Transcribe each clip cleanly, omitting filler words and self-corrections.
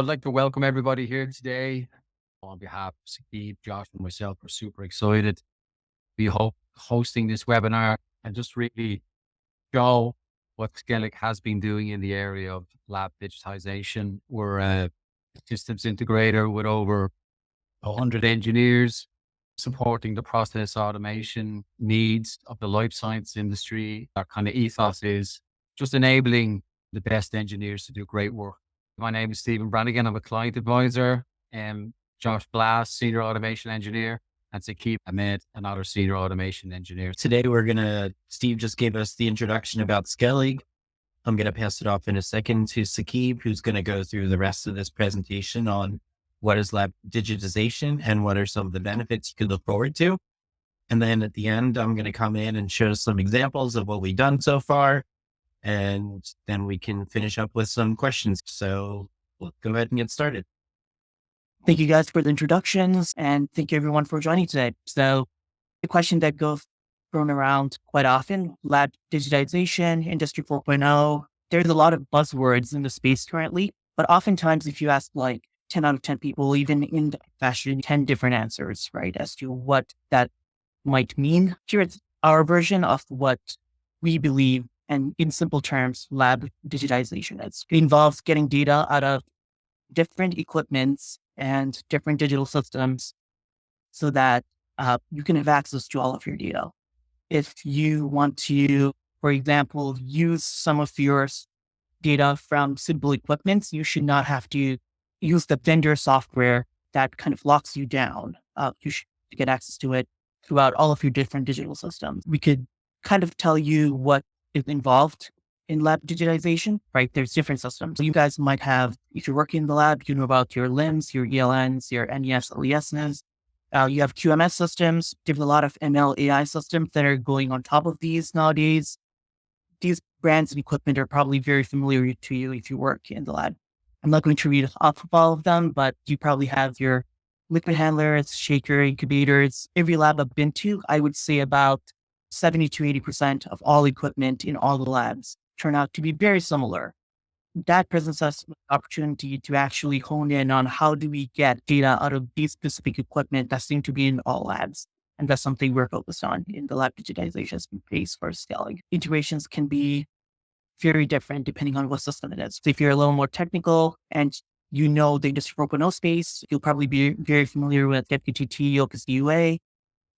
I'd like to welcome everybody here today. On behalf of Sakib, Josh, and myself, we're super excited to be hosting this webinar and just really show what Skellig has been doing in the area of lab digitization. We're a systems integrator with over 100 engineers supporting the process automation needs of the life science industry. Our kind of ethos is just enabling the best engineers to do great work. My name is Steve Brannigan. I'm a client advisor, and Josh Blass, senior automation engineer, and Sakib Ahmed, another senior automation engineer. Today, Steve just gave us the introduction about Skellig. I'm going to pass it off in a second to Sakib, who's going to go through the rest of this presentation on what is lab digitization and what are some of the benefits you can look forward to. And then at the end, I'm going to come in and show some examples of what we've done so far. And then we can finish up with some questions. So let's go ahead and get started. Thank you guys for the introductions, and thank you everyone for joining today. So the question that goes thrown around quite often, lab digitization, industry 4.0, there's a lot of buzzwords in the space currently, but oftentimes if you ask like 10 out of 10 people, even in the fashion, 10 different answers, right, as to what that might mean. Here's our version of what we believe, and in simple terms, lab digitization is. It involves getting data out of different equipments and different digital systems so that you can have access to all of your data. If you want to, for example, use some of your data from suitable equipments, you should not have to use the vendor software that kind of locks you down. You should get access to it throughout all of your different digital systems. We could kind of tell you what is involved in lab digitization, right? There's different systems. You guys might have, if you're working in the lab, you know about your LIMS, your ELNs, your NES, LESs. You have QMS systems. There's a lot of ML AI systems that are going on top of these nowadays. These brands and equipment are probably very familiar to you if you work in the lab. I'm not going to read off of all of them, but you probably have your liquid handlers, shaker, incubators. Every lab I've been to, I would say about 70 to 80% of all equipment in all the labs turn out to be very similar. That presents us with the opportunity to actually hone in on how do we get data out of these specific equipment that seem to be in all labs. And that's something we're focused on in the lab digitization space for Skellig. Integrations can be very different depending on what system it is. So if you're a little more technical and you know the Industry 4.0 space, you'll probably be very familiar with FTTT, Opus UA.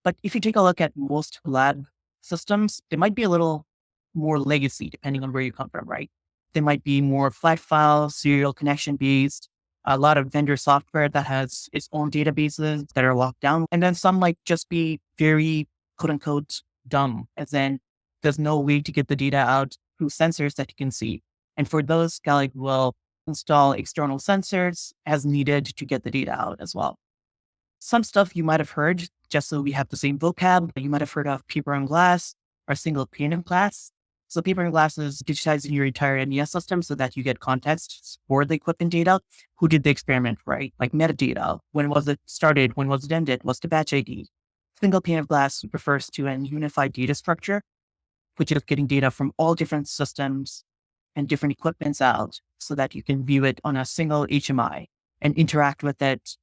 But if you take a look at most lab systems, they might be a little more legacy depending on where you come from, right? They might be more flat file, serial connection based, a lot of vendor software that has its own databases that are locked down. And then some might just be very quote unquote dumb, as in there's no way to get the data out through sensors that you can see. And for those, Skellig will install external sensors as needed to get the data out as well. Some stuff you might have heard, just so we have the same vocab, you might have heard of paper and glass or single pane of glass. So paper and glass is digitizing your entire NES system so that you get context for the equipment data. Who did the experiment, right? Like metadata. When was it started? When was it ended? What's the batch ID? Single pane of glass refers to an unified data structure, which is getting data from all different systems and different equipments out so that you can view it on a single HMI and interact with it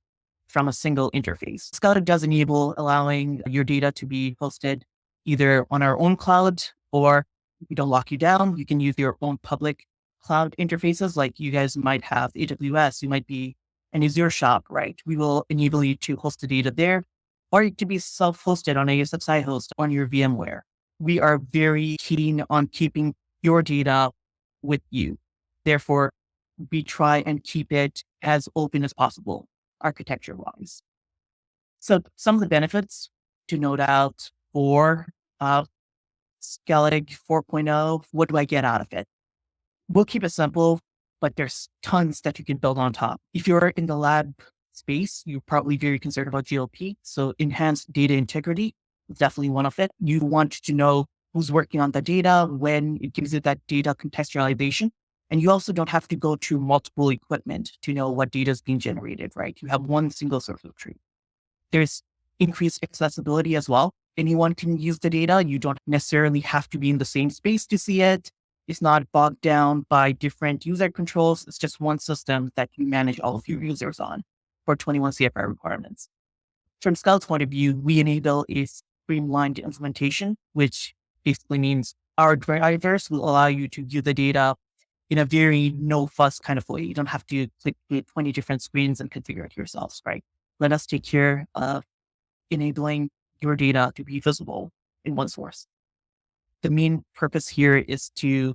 from a single interface. Skellig does enable allowing your data to be hosted either on our own cloud, or we don't lock you down. You can use your own public cloud interfaces. Like you guys might have AWS, you might be an Azure shop, right? We will enable you to host the data there, or it could be self-hosted on a SSI host on your VMware. We are very keen on keeping your data with you. Therefore, we try and keep it as open as possible, architecture-wise. So some of the benefits to note out for Skellig 4.0, what do I get out of it? We'll keep it simple, but there's tons that you can build on top. If you're in the lab space, you're probably very concerned about GLP. So enhanced data integrity is definitely one of it. You want to know who's working on the data, when it gives you that data contextualization. And you also don't have to go to multiple equipment to know what data is being generated, right? You have one single source of truth. There's increased accessibility as well. Anyone can use the data. You don't necessarily have to be in the same space to see it. It's not bogged down by different user controls. It's just one system that you manage all of your users on for 21 CFR requirements. From Skellig's point of view, we enable a streamlined implementation, which basically means our drivers will allow you to view the data in a very no fuss kind of way. You don't have to click 20 different screens and configure it yourselves, right? Let us take care of enabling your data to be visible in one source. The main purpose here is to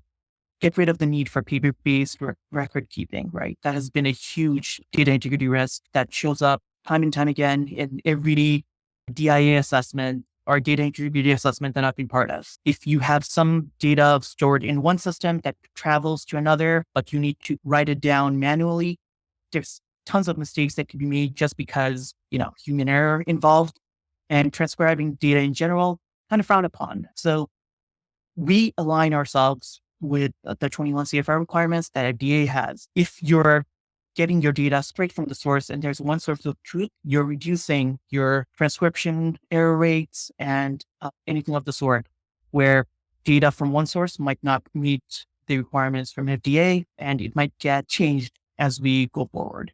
get rid of the need for paper-based record keeping, right? That has been a huge data integrity risk that shows up time and time again in every DIA assessment or data integrity assessment that I've been part of. If you have some data stored in one system that travels to another, but you need to write it down manually, there's tons of mistakes that could be made just because, human error involved, and transcribing data in general kind of frowned upon. So we align ourselves with the 21 CFR requirements that FDA has. If you're getting your data straight from the source and there's one source of truth, you're reducing your transcription error rates and anything of the sort, where data from one source might not meet the requirements from FDA and it might get changed as we go forward.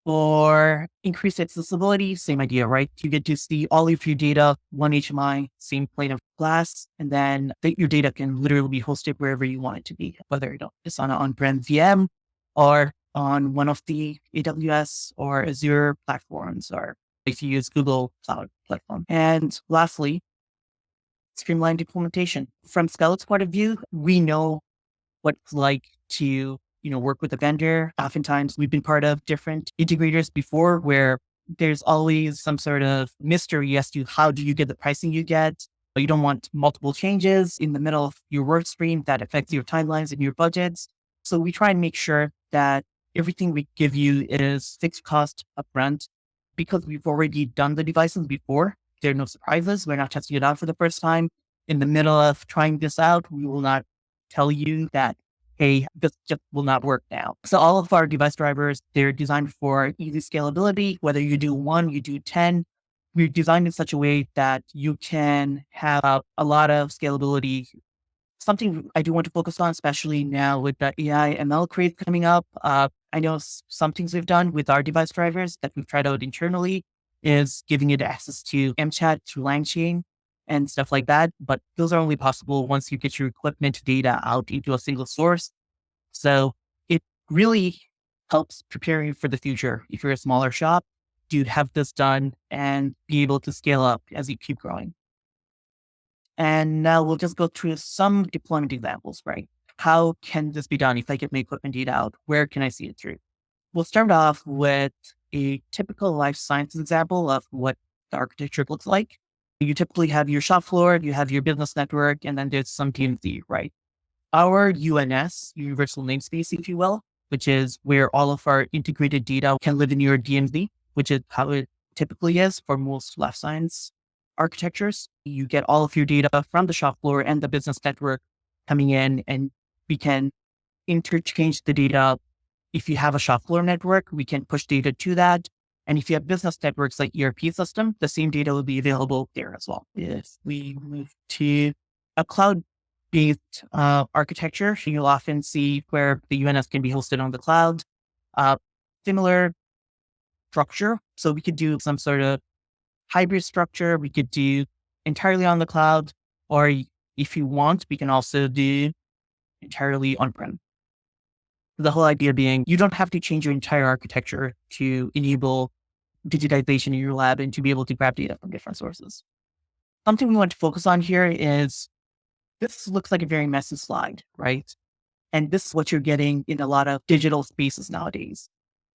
For increased accessibility, same idea, right? You get to see all of your data, one HMI, same pane of glass, and then your data can literally be hosted wherever you want it to be, whether it's on an on-prem VM or on one of the AWS or Azure platforms, or if you use Google Cloud Platform. And lastly, streamlined implementation. From Skellig's point of view, we know what it's like to work with a vendor. Oftentimes we've been part of different integrators before where there's always some sort of mystery as to how do you get the pricing you get. But you don't want multiple changes in the middle of your work stream that affects your timelines and your budgets. So we try and make sure that everything we give you is fixed cost upfront because we've already done the devices before. There are no surprises. We're not testing it out for the first time. In the middle of trying this out, we will not tell you that, hey, this just will not work now. So all of our device drivers, they're designed for easy scalability. Whether you do 1, you do 10, we're designed in such a way that you can have a lot of scalability. Something I do want to focus on, especially now with the AI ML craze coming up. I know some things we've done with our device drivers that we've tried out internally is giving it access to MChat through LangChain and stuff like that. But those are only possible once you get your equipment data out into a single source. So it really helps prepare you for the future. If you're a smaller shop, to have this done and be able to scale up as you keep growing. And now we'll just go through some deployment examples, right? How can this be done if I get my equipment data out? Where can I see it through? We'll start off with a typical life sciences example of what the architecture looks like. You typically have your shop floor, you have your business network, and then there's some DMZ, right? Our UNS, universal namespace, if you will, which is where all of our integrated data can live in your DMZ, which is how it typically is for most life science architectures. You get all of your data from the shop floor and the business network coming in, and we can interchange the data. If you have a shop floor network, we can push data to that. And if you have business networks like ERP system, the same data will be available there as well. If we move to a cloud-based architecture, you'll often see where the UNS can be hosted on the cloud. Similar structure. So we could do some sort of hybrid structure. We could do entirely on the cloud, or if you want, we can also do entirely on-prem. The whole idea being you don't have to change your entire architecture to enable digitization in your lab and to be able to grab data from different sources. Something we want to focus on here is this looks like a very messy slide, right? And this is what you're getting in a lot of digital spaces nowadays.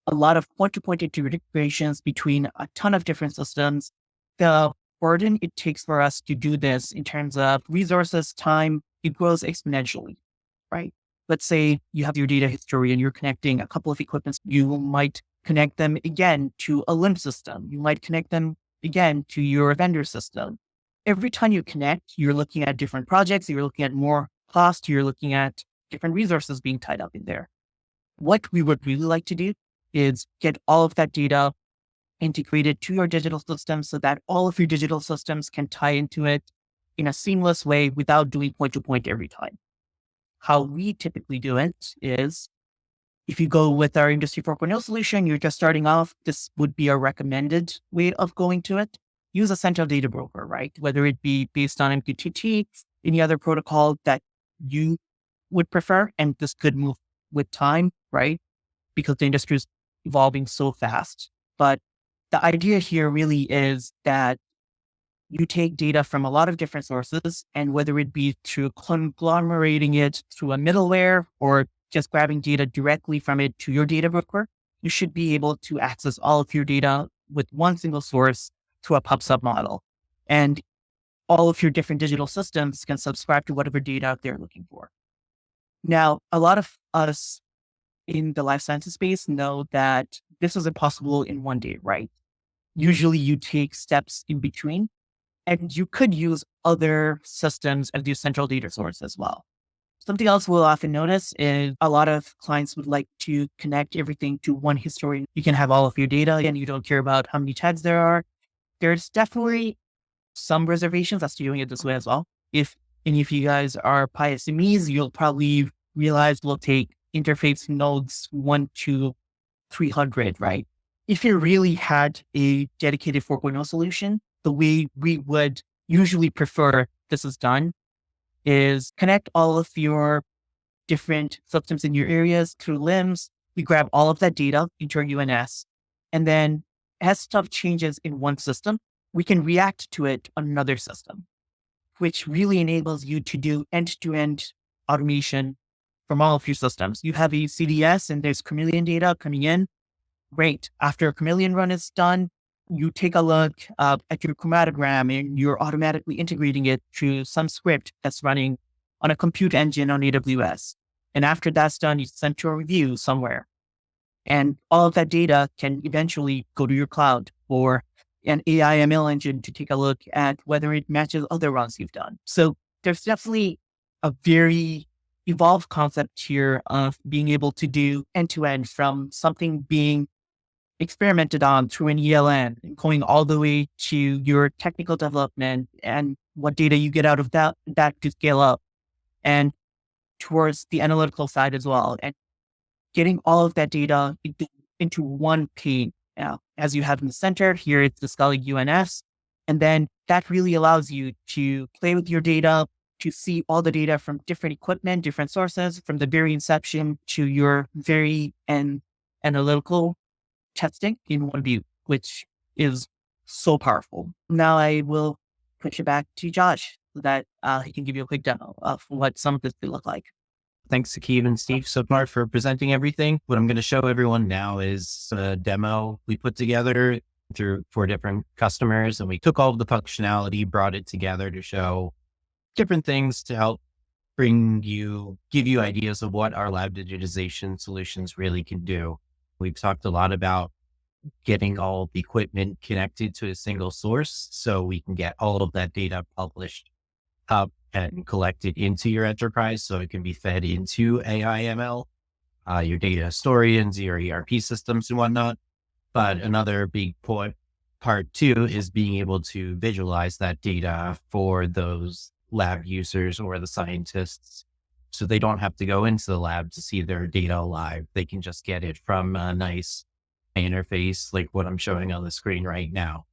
A lot of point-to-point integrations between a ton of different systems. The burden it takes for us to do this in terms of resources, time, it grows exponentially, right? Let's say you have your data history and you're connecting a couple of equipments. You might connect them again to a LIMS system. You might connect them again to your vendor system. Every time you connect, you're looking at different projects. You're looking at more cost. You're looking at different resources being tied up in there. What we would really like to do is get all of that data integrated to your digital system so that all of your digital systems can tie into it in a seamless way without doing point to point every time. how we typically do it is if you go with our Industry 4.0 solution, you're just starting off, this would be a recommended way of going to it. Use a central data broker, right? Whether it be based on MQTT, any other protocol that you would prefer. And this could move with time, right? Because the industry is evolving so fast. But the idea here really is that you take data from a lot of different sources, and whether it be through conglomerating it through a middleware or just grabbing data directly from it to your data broker, you should be able to access all of your data with one single source to a pub/sub model. And all of your different digital systems can subscribe to whatever data they're looking for. Now, a lot of us in the life sciences space know that this is impossible in one day, right? Usually you take steps in between, and you could use other systems as your central data source as well. Something else we'll often notice is a lot of clients would like to connect everything to one historian. You can have all of your data and you don't care about how many tags there are. There's definitely some reservations as to doing it this way as well. If any of you guys are PySMEs, you'll probably realize we'll take interface nodes 1 to 300, right? If you really had a dedicated 4.0 solution, the way we would usually prefer this is done is connect all of your different systems in your areas through limbs. We grab all of that data into our UNS. And then as stuff changes in one system, we can react to it on another system, which really enables you to do end-to-end automation from all of your systems. You have a CDS and there's Chameleon data coming in. Great. After a Chameleon run is done, you take a look at your chromatogram and you're automatically integrating it to some script that's running on a compute engine on AWS. And after that's done, you send to a review somewhere. And all of that data can eventually go to your cloud or an AI ML engine to take a look at whether it matches other runs you've done. So there's definitely a very evolved concept here of being able to do end-to-end from something being experimented on through an ELN, going all the way to your technical development and what data you get out of that to scale up, and towards the analytical side as well, and getting all of that data into one pane. As you have in the center, here it's the Skellig UNS, and then that really allows you to play with your data, to see all the data from different equipment, different sources, from the very inception to your very end analytical testing in one view, which is so powerful. Now I will push it back to Josh so that he can give you a quick demo of what some of this could look like. Thanks, Sakib and Steve so far for presenting everything. What I'm going to show everyone now is a demo we put together through 4 different customers, and we took all of the functionality, brought it together to show different things to help give you ideas of what our lab digitization solutions really can do. We've talked a lot about getting all the equipment connected to a single source so we can get all of that data published up and collected into your enterprise so it can be fed into AI ML, your data historians, your ERP systems and whatnot. But another big part too is being able to visualize that data for those lab users or the scientists, so they don't have to go into the lab to see their data live. They can just get it from a nice interface like what I'm showing on the screen right now.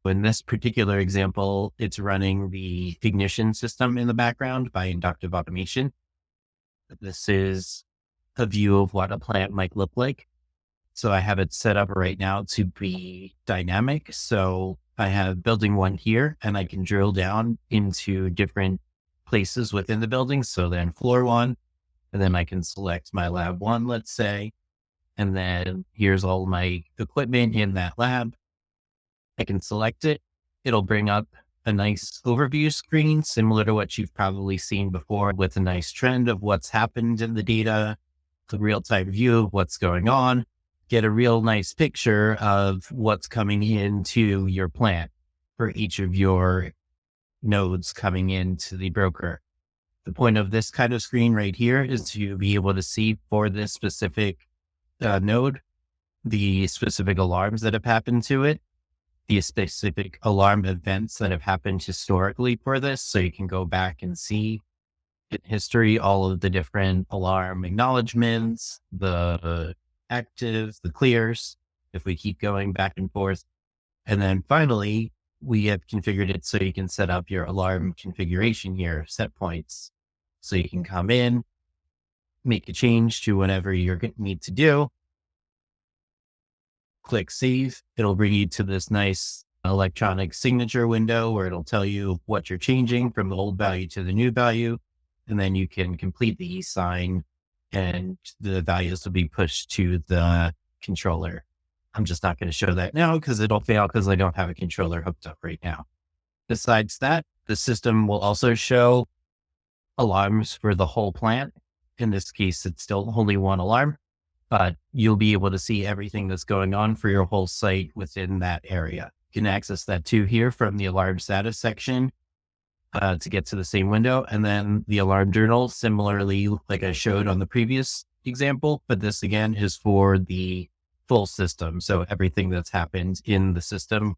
In this particular example, it's running the ignition system in the background by inductive automation. This is a view of what a plant might look like. So I have it set up right now to be dynamic. So I have building 1 here, and I can drill down into different places within the building. So then floor 1, and then I can select my lab 1, let's say, and then here's all my equipment in that lab. I can select it. It'll bring up a nice overview screen, similar to what you've probably seen before, with a nice trend of what's happened in the data, the real-time view of what's going on, get a real nice picture of what's coming into your plant for each of your nodes coming into the broker. The point of this kind of screen right here is to be able to see for this specific node, the specific alarms that have happened to it, the specific alarm events that have happened historically for this. So you can go back and see in history, all of the different alarm acknowledgements, the actives, the clears, if we keep going back and forth. And then finally, we have configured it so you can set up your alarm configuration here, set points. So you can come in, make a change to whatever you need to do, click save. It'll bring you to this nice electronic signature window where it'll tell you what you're changing from the old value to the new value. And then you can complete the e-sign and the values will be pushed to the controller. I'm just not going to show that now because it'll fail because I don't have a controller hooked up right now. Besides that, the system will also show alarms for the whole plant. In this case, it's still only one alarm, but you'll be able to see everything that's going on for your whole site within that area. You can access that too here from the alarm status section to get to the same window. And then the alarm journal, similarly, like I showed on the previous example, but this again is for the full system. So everything that's happened in the system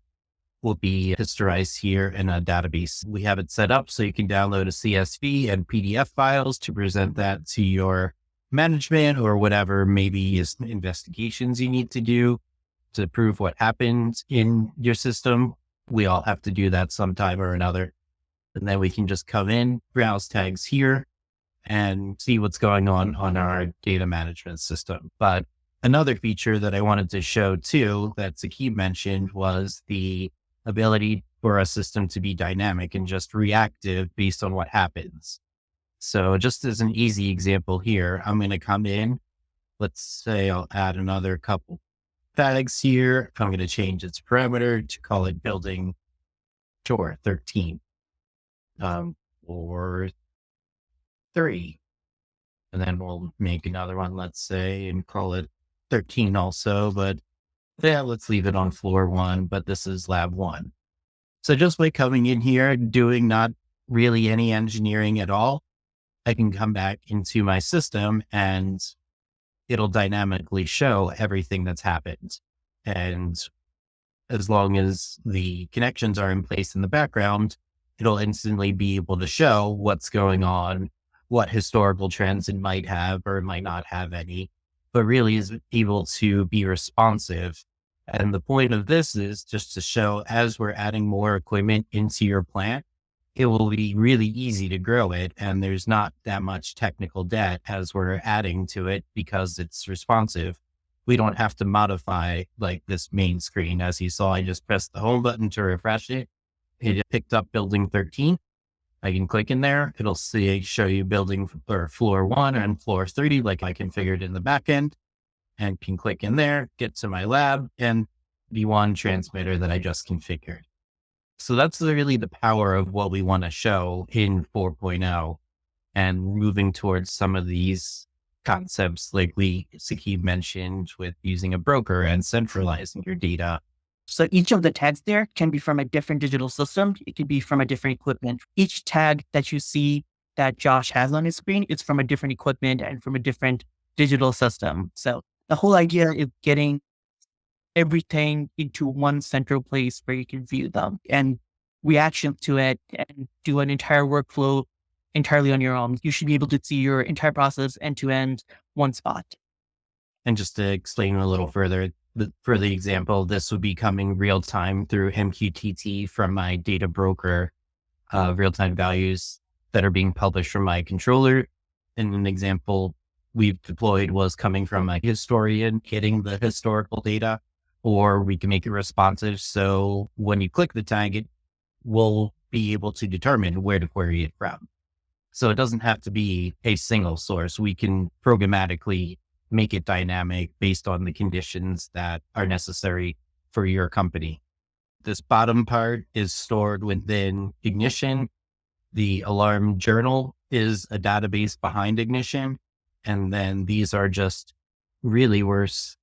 will be historized here in a database. We have it set up so you can download a CSV and PDF files to present that to your management or whatever maybe is investigations you need to do to prove what happened in your system. We all have to do that sometime or another. And then we can just come in, browse tags here and see what's going on our data management system. But another feature that I wanted to show too that Sakib mentioned was the ability for a system to be dynamic and just reactive based on what happens. So just as an easy example here, I'm going to come in. Let's say I'll add another couple tags here. I'm going to change its parameter to call it building tour 13 or 3. And then we'll make another one, let's say, and call it 13 also, but yeah, let's leave it on floor 1, but this is lab 1. So just by coming in here, doing not really any engineering at all, I can come back into my system and it'll dynamically show everything that's happened. And as long as the connections are in place in the background, it'll instantly be able to show what's going on, what historical trends it might have or it might not have any, but really is able to be responsive. And the point of this is just to show as we're adding more equipment into your plant, it will be really easy to grow it. And there's not that much technical debt as we're adding to it because it's responsive. We don't have to modify like this main screen. As you saw, I just pressed the home button to refresh it. It picked up building 13. I can click in there. It'll show you building or floor 1 and floor 3, like I configured in the back end, and can click in there, get to my lab and the one transmitter that I just configured. So that's really the power of what we want to show in 4.0 and moving towards some of these concepts like Sakib mentioned with using a broker and centralizing your data. So each of the tags there can be from a different digital system. It could be from a different equipment. Each tag that you see that Josh has on his screen is from a different equipment and from a different digital system. So the whole idea is getting everything into one central place where you can view them and reaction to it and do an entire workflow entirely on your own. You should be able to see your entire process end to end, one spot. And just to explain a little further, for the example, this would be coming real time through MQTT from my data broker, real time values that are being published from my controller. And an example we've deployed was coming from a historian getting the historical data, or we can make it responsive. So when you click the tag, it will be able to determine where to query it from. So it doesn't have to be a single source. We can programmatically make it dynamic based on the conditions that are necessary for your company. This bottom part is stored within Ignition. The alarm journal is a database behind Ignition. And then these are just really worse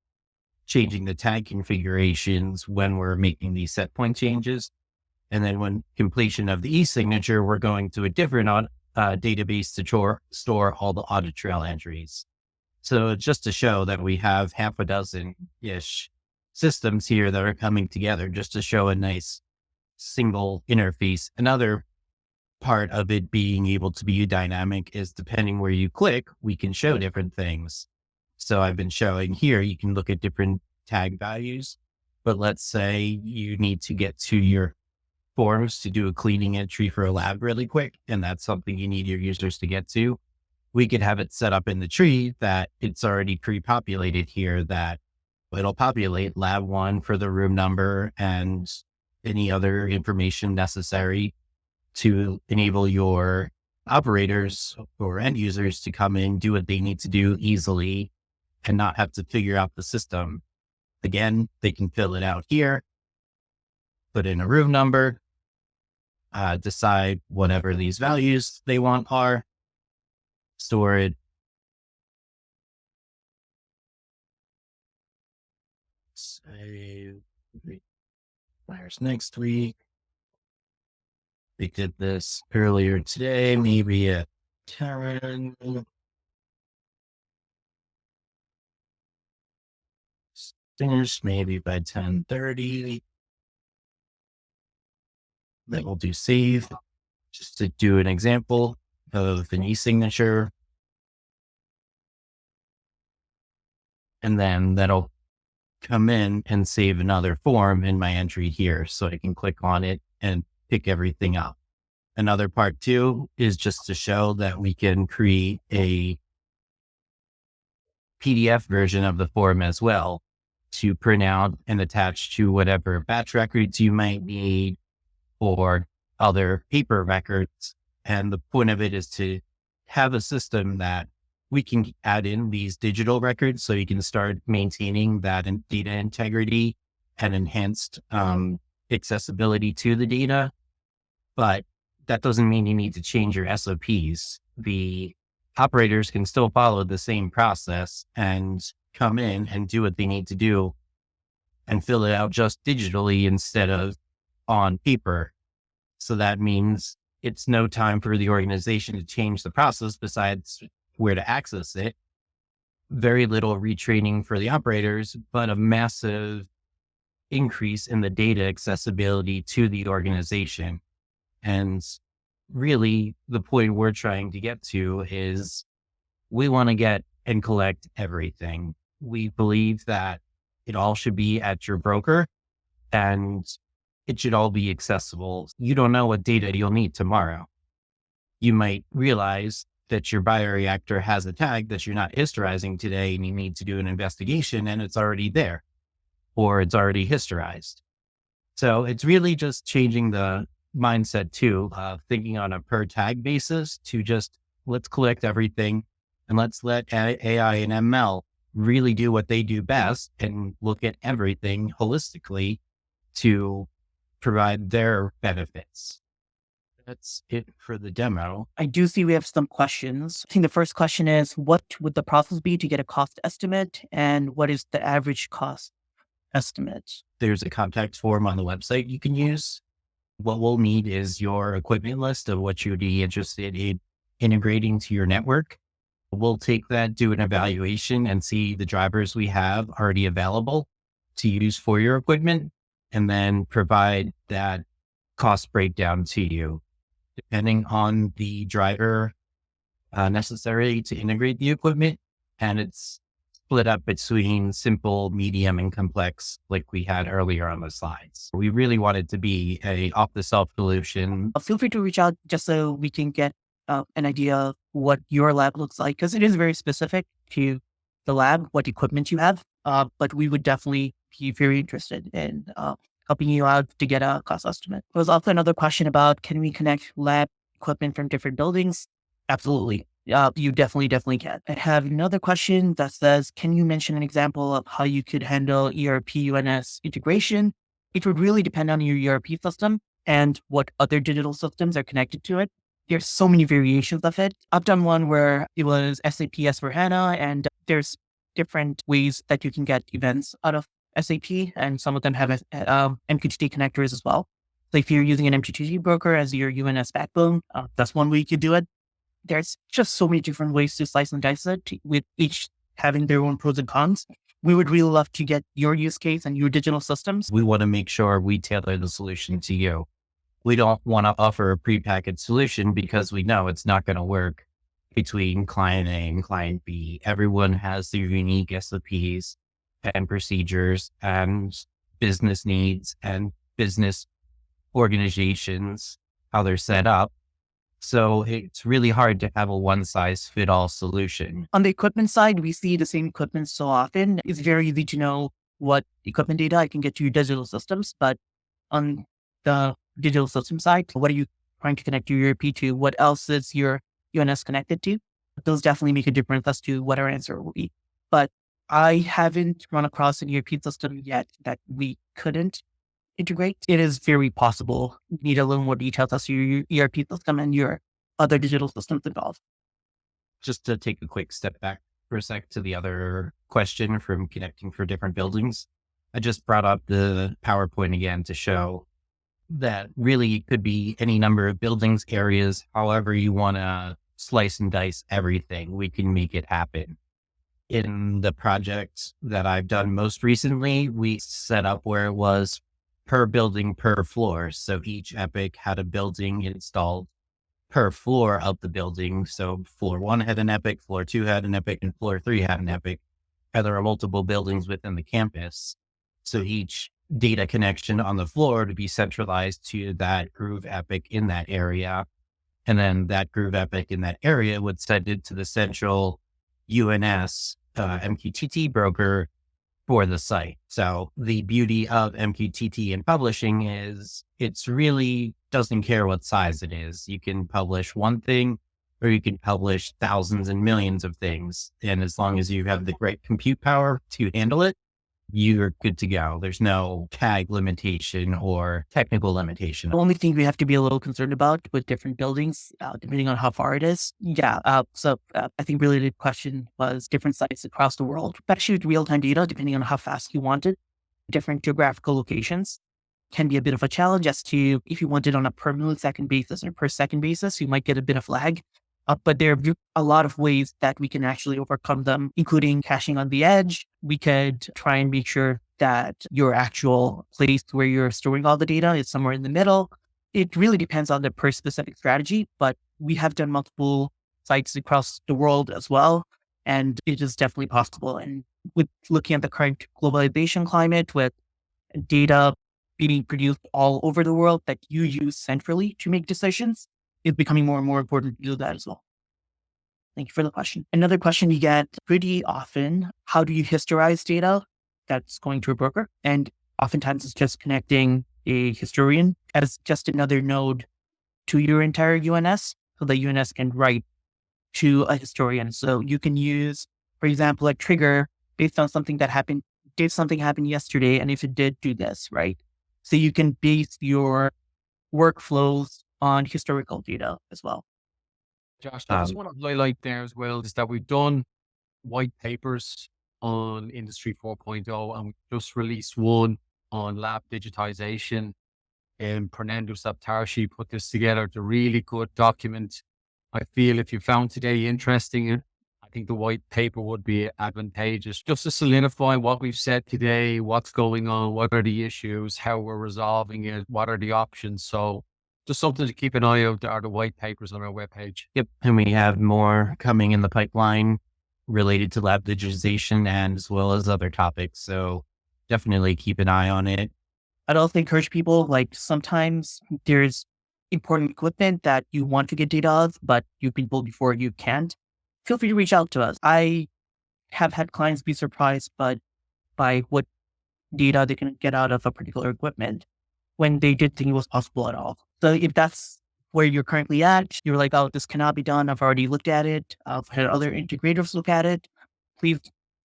changing the tag configurations when we're making these set point changes. And then when completion of the e-signature, we're going to a different database to store all the audit trail entries. So just to show that we have half a dozen-ish systems here that are coming together just to show a nice single interface. Another part of it being able to be dynamic is depending where you click, we can show different things. So I've been showing here, you can look at different tag values, but let's say you need to get to your forms to do a cleaning entry for a lab really quick, and that's something you need your users to get to. We could have it set up in the tree that it's already pre-populated here, that it'll populate lab 1 for the room number and any other information necessary to enable your operators or end users to come in, do what they need to do easily and not have to figure out the system. Again, they can fill it out here, put in a room number, decide whatever these values they want are, store it. Save. Fires next week. We did this earlier today, maybe at 10. Finished maybe by 10:30. Then we'll do save, just to do an example of an e-signature. And then that'll come in and save another form in my entry here. So I can click on it and pick everything up. Another part too is just to show that we can create a PDF version of the form as well to print out and attach to whatever batch records you might need or other paper records. And the point of it is to have a system that we can add in these digital records so you can start maintaining that data integrity and enhanced accessibility to the data. But that doesn't mean you need to change your SOPs. The operators can still follow the same process and come in and do what they need to do and fill it out just digitally instead of on paper. So that means it's no time for the organization to change the process besides where to access it. Very little retraining for the operators, but a massive increase in the data accessibility to the organization. And really the point we're trying to get to is we want to get and collect everything. We believe that it all should be at your broker and it should all be accessible. You don't know what data you'll need tomorrow. You might realize that your bioreactor has a tag that you're not historizing today and you need to do an investigation and it's already there or it's already historized. So it's really just changing the mindset too, thinking on a per tag basis to just let's collect everything and let's let AI and ML really do what they do best and look at everything holistically to provide their benefits. That's it for the demo. I do see we have some questions. I think the first question is, what would the process be to get a cost estimate? And what is the average cost estimate? There's a contact form on the website you can use. What we'll need is your equipment list of what you'd be interested in integrating to your network. We'll take that, do an evaluation and see the drivers we have already available to use for your equipment, and then provide that cost breakdown to you. Depending on the driver necessary to integrate the equipment, and it's split up between simple, medium, and complex, like we had earlier on the slides. We really want it to be a off-the-shelf solution. Feel free to reach out just so we can get an idea of what your lab looks like, because it is very specific to the lab, what equipment you have. But we would definitely be very interested in helping you out to get a cost estimate. There was also another question about, can we connect lab equipment from different buildings? Absolutely. You definitely can. I have another question that says, can you mention an example of how you could handle ERP UNS integration? It would really depend on your ERP system and what other digital systems are connected to it. There's so many variations of it. I've done one where it was SAP S/4HANA, and there's different ways that you can get events out of SAP, and some of them have MQTT connectors as well. So if you're using an MQTT broker as your UNS backbone, that's one way you could do it. There's just so many different ways to slice and dice it, with each having their own pros and cons. We would really love to get your use case and your digital systems. We want to make sure we tailor the solution to you. we don't want to offer a prepackaged solution because we know it's not going to work between client A and client B. Everyone has their unique SOPs and procedures and business needs and business organizations, how they're set up. So it's really hard to have a one size fit all solution. On the equipment side, we see the same equipment so often. It's very easy to know what equipment data I can get to your digital systems, but on the digital system side, what are you trying to connect your ERP to? What else is your UNS connected to? Those definitely make a difference as to what our answer will be. But I haven't run across an ERP system yet that we couldn't integrate. It is very possible. You need a little more details as to your ERP system and your other digital systems involved. Just to take a quick step back for a sec to the other question from connecting for different buildings. I just brought up the PowerPoint again to show that really it could be any number of buildings, areas, however you want to slice and dice everything, we can make it happen. In the project that I've done most recently, we set up where it was per building per floor. So each Epic had a building installed per floor of the building. So floor 1 had an Epic, floor 2 had an Epic, and floor 3 had an Epic. And there are multiple buildings within the campus. So each data connection on the floor to be centralized to that Groove Epic in that area. And then that Groove Epic in that area would send it to the central UNS MQTT broker for the site. So the beauty of MQTT and publishing is it's really doesn't care what size it is. You can publish one thing or you can publish thousands and millions of things. And as long as you have the great compute power to handle it, you're good to go. There's no tag limitation or technical limitation. The only thing we have to be a little concerned about with different buildings, depending on how far it is. I think really the question was different sites across the world, especially with real-time data, depending on how fast you want it. Different geographical locations can be a bit of a challenge as to if you want it on a per millisecond basis or per second basis, you might get a bit of lag. But there are a lot of ways that we can actually overcome them, including caching on the edge. We could try and make sure that your actual place where you're storing all the data is somewhere in the middle. It really depends on the per specific strategy, but we have done multiple sites across the world as well. And it is definitely possible. And with looking at the current globalization climate, with data being produced all over the world that you use centrally to make decisions, it's becoming more and more important to do that as well. Thank you for the question. Another question we get pretty often, how do you historize data that's going to a broker? And oftentimes it's just connecting a historian as just another node to your entire UNS so that UNS can write to a historian. So you can use, for example, a trigger based on something that happened. Did something happen yesterday? And if it did, do this, right? So you can base your workflows on historical data as well. Josh, I just want to highlight there as well is that we've done white papers on Industry 4.0 and we just released one on lab digitization. And Pranendu Saptarshi put this together. It's a really good document. I feel if you found today interesting, I think the white paper would be advantageous just to solidify what we've said today, what's going on, what are the issues, how we're resolving it, what are the options. So just something to keep an eye out. There are the white papers on our webpage. Yep. And we have more coming in the pipeline related to lab digitization and as well as other topics. So definitely keep an eye on it. I'd also encourage people, like sometimes there's important equipment that you want to get data of, but you've been told before you can't. Feel free to reach out to us. I have had clients be surprised by what data they can get out of a particular equipment when they didn't think it was possible at all. So if that's where you're currently at, you're like, oh, this cannot be done. I've already looked at it. I've had other integrators look at it. Please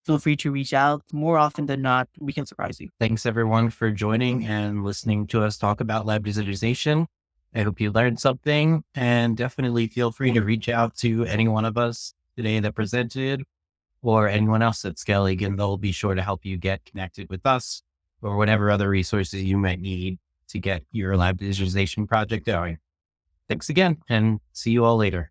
feel free to reach out. More often than not, we can surprise you. Thanks everyone for joining and listening to us talk about lab digitization. I hope you learned something and definitely feel free to reach out to any one of us today that presented or anyone else at Skellig, and they'll be sure to help you get connected with us or whatever other resources you might need to get your lab digitization project going. Thanks again and see you all later.